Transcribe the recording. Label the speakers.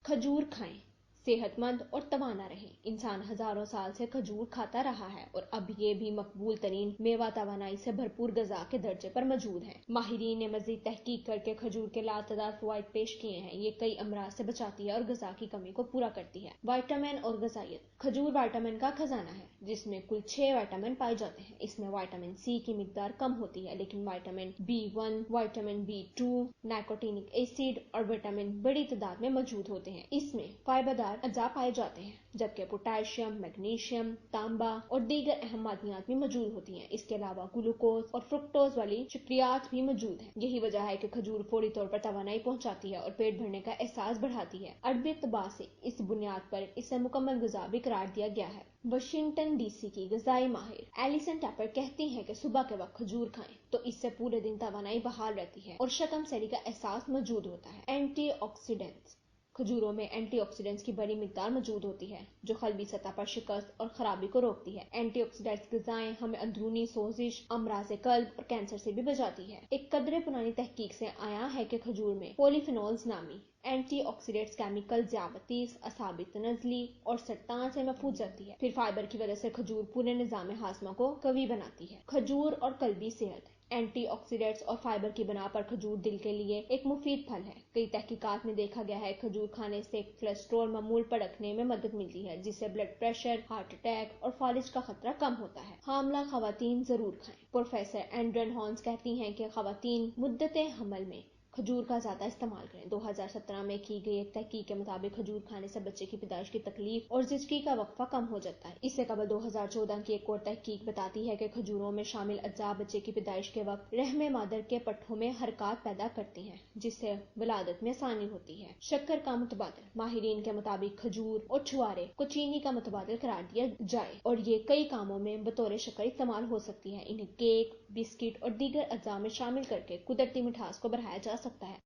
Speaker 1: खजूर खाएं, सेहतमंद और तवाना रहें। इंसान हजारों साल से खजूर खाता रहा है और अब ये भी मकबूल तरीन मेवा तवानाई से भरपूर गजा के दर्जे पर मौजूद है। माहिरीन ने मजीद तहकीक करके खजूर के लातदार फवाइद पेश किए हैं। ये कई अमराज से बचाती है और गजा की कमी को पूरा करती है। विटामिन और गजाइत। खजूर विटामिन का खजाना है जिसमें कुल 6 विटामिन पाए जाते हैं। इसमें विटामिन सी की मिकदार कम होती है, लेकिन vitamin B1, vitamin B2, nicotinic acid और विटामिन बड़ी तादाद में मौजूद होते हैं। इसमें फाइबरदार अज्जा पाए जाते हैं, जबकि पोटेशियम, मैग्नीशियम, तांबा और दीगर अहम मादनियात भी मौजूद होती हैं। इसके अलावा ग्लूकोज और फ्रुक्टोज वाली शुक्रियात भी मौजूद हैं। यही वजह है कि खजूर फौरी तौर पर तवानाई पहुंचाती है और पेट भरने का एहसास बढ़ाती है। अरबी तबा से इस बुनियाद पर इसे मुकम्मल ग़िज़ा भी करार दिया गया है। वाशिंगटन DC की ग़िज़ाई माहिर एलिसन टैपर कहती हैं कि सुबह के वक्त खजूर खाएं तो इससे पूरे दिन तवानाई बहाल रहती है और शकम सैरी का एहसास मौजूद होता है। एंटीऑक्सीडेंट्स। खजूरों में एंटीऑक्सीडेंट्स की बड़ी मिकदार मौजूद होती है जो क़ल्बी सतह पर शिकस्त और खराबी को रोकती है। एंटीऑक्सीडेंट्स ग़िज़ाएं हमें अंदरूनी सोजिश, अमराज़ क़ल्ब और कैंसर से भी बचाती है। एक कदरे पुरानी तहकीक से आया है कि खजूर में पॉलीफिनोल्स नामी एंटीऑक्सीडेंट्स केमिकल ज़ियाबतीस, असाबी तनज़ली और सरतान से महफूज रखती है। फिर फाइबर की वजह से खजूर पूरे निज़ाम हाज़मा को कवी बनाती है। खजूर और क़ल्बी सेहत। एंटीऑक्सीडेंट्स और फाइबर की बना पर खजूर दिल के लिए एक मुफीद फल है। कई तहकीकात में देखा गया है खजूर खाने से कोलेस्ट्रॉल मामूल पर रखने में मदद मिलती है, जिससे ब्लड प्रेशर, हार्ट अटैक और फालिज का खतरा कम होता है। हामला खवातीन जरूर खाएं। प्रोफेसर एंड्रन हॉर्न्स कहती हैं कि खवातीन मुद्दत हमल में खजूर का ज्यादा इस्तेमाल करें। 2017 में की गई एक तहकीक के मुताबिक खजूर खाने से बच्चे की पैदाइश की तकलीफ और जिजकी का वक्फा कम हो जाता है। इससे कबल 2014 की एक और तहकीक बताती है कि खजूरों में शामिल अज्जा बच्चे की पैदाइश के वक्त रहमे मादर के पट्टों में हरकत पैदा करती हैं, जिससे विलादत में आसानी होती है। शक्कर का मुतबादिल। माहिरीन के मुताबिक खजूर और छुआरे को चीनी का मुतबादिल करार दिया जाए और ये कई कामों में बतौर शक्कर इस्तेमाल हो सकती है। इन्हें केक, बिस्किट और दीगर अज्जा में शामिल करके कुदरती मिठास को बढ़ाया जा सकता है।